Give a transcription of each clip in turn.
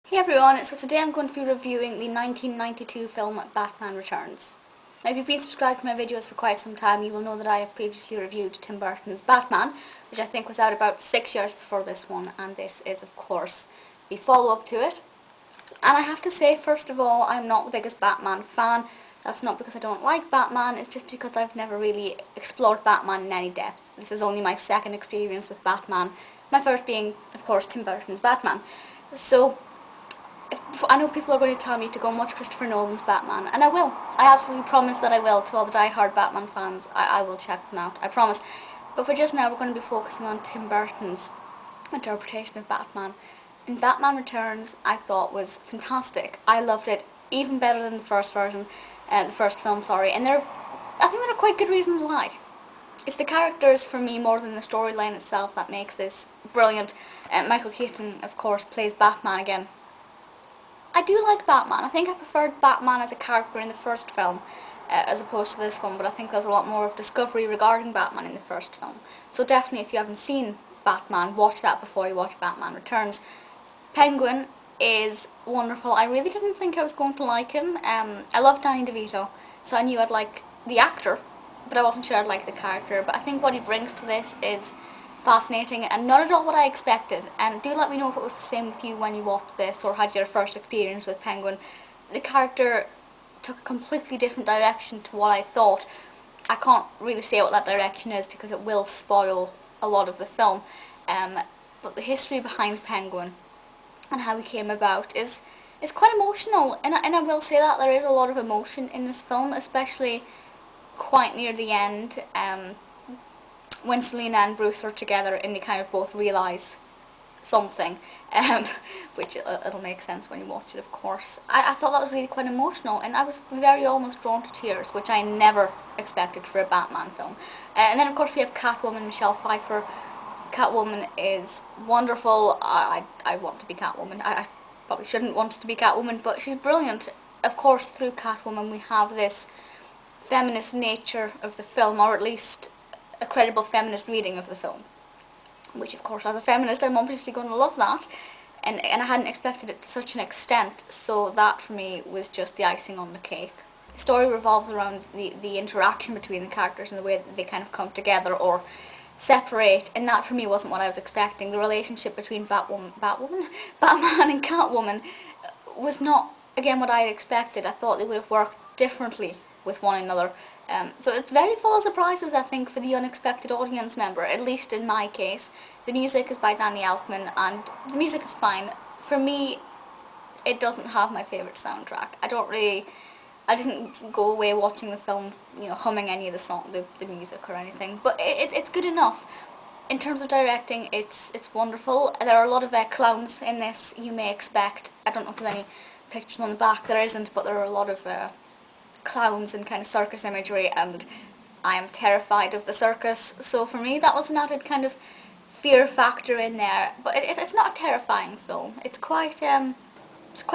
Hey everyone, so today I'm going to be reviewing the 1992 film Batman Returns. Now if you've been subscribed to my videos for quite some time, you will know that I have previously reviewed Tim Burton's Batman, which I think was out about 6 years before this one, and this is of course the follow-up to it. And I have to say, first of all, I'm not the biggest Batman fan. That's not because I don't like Batman, it's just because I've never really explored Batman in any depth. This is only my second experience with Batman, my first being, of course, Tim Burton's Batman. So I know people are going to tell me to go and watch Christopher Nolan's Batman, and I will. I absolutely promise that I will. To all the die-hard Batman fans, I will check them out, I promise. But for just now, we're going to be focusing on Tim Burton's interpretation of Batman. And Batman Returns, I thought was fantastic. I loved it even better than the first version, the first film, sorry. And I think there are quite good reasons why. It's the characters for me more than the storyline itself that makes this brilliant. Michael Keaton, of course, plays Batman again. I do like Batman. I think I preferred Batman as a character in the first film as opposed to this one, but I think there's a lot more of discovery regarding Batman in the first film. So definitely if you haven't seen Batman, watch that before you watch Batman Returns. Penguin is wonderful. I really didn't think I was going to like him. I love Danny DeVito, so I knew I'd like the actor, but I wasn't sure I'd like the character. But I think what he brings to this is fascinating and not at all what I expected. And do let me know if it was the same with you when you watched this or had your first experience with Penguin. The character took a completely different direction to what I thought. I can't really say what that direction is because it will spoil a lot of the film. But the history behind Penguin and how he came about is quite emotional. And I will say that there is a lot of emotion in this film, especially quite near the end. When Selena and Bruce are together and they kind of both realise something, which it'll make sense when you watch it, of course. I thought that was really quite emotional, and I was very almost drawn to tears, which I never expected for a Batman film. And then of course we have Catwoman, Michelle Pfeiffer. Catwoman is wonderful. I want to be Catwoman. I probably shouldn't want to be Catwoman, but she's brilliant. Of course, through Catwoman we have this feminist nature of the film, or at least a credible feminist reading of the film, which of course as a feminist I'm obviously going to love that, and I hadn't expected it to such an extent, so that for me was just the icing on the cake. The story revolves around the interaction between the characters and the way that they kind of come together or separate, and that for me wasn't what I was expecting. The relationship between Batman and Catwoman was not, again, what I had expected. I thought they would have worked differently with one another. So it's very full of surprises, I think, for the unexpected audience member, at least in my case. The music is by Danny Elfman, and the music is fine. For me, it doesn't have my favourite soundtrack. I didn't go away watching the film, humming any of the music or anything, but it's good enough. In terms of directing, it's wonderful. There are a lot of clowns in this, you may expect. I don't know if there's any pictures on the back, there isn't, but there are a lot of clowns and kind of circus imagery, and I am terrified of the circus, so for me that was an added kind of fear factor in there. But it's not a terrifying film. It's quite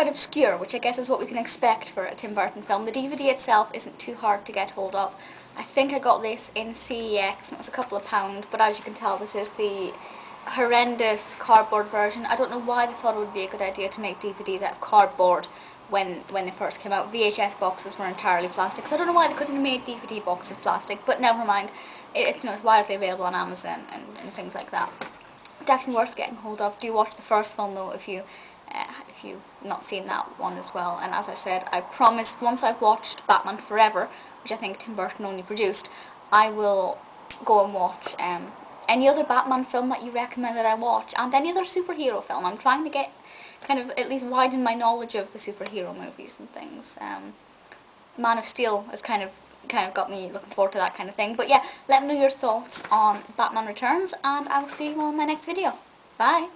obscure, which I guess is what we can expect for a Tim Burton film. The DVD itself isn't too hard to get hold of. I think I got this in CEX and it was a couple of pounds, but as you can tell this is the horrendous cardboard version. I don't know why they thought it would be a good idea to make DVDs out of cardboard when they first came out. VHS boxes were entirely plastic, so I don't know why they couldn't have made DVD boxes plastic, but never mind. It's widely available on Amazon and things like that. Definitely worth getting hold of. Do watch the first film though if you've not seen that one as well. And as I said, I promise once I've watched Batman Forever, which I think Tim Burton only produced, I will go and watch any other Batman film that you recommend that I watch, and any other superhero film. I'm trying to get kind of at least widen my knowledge of the superhero movies and things. Man of Steel has kind of got me looking forward to that kind of thing. But yeah, let me know your thoughts on Batman Returns, and I will see you on my next video. Bye!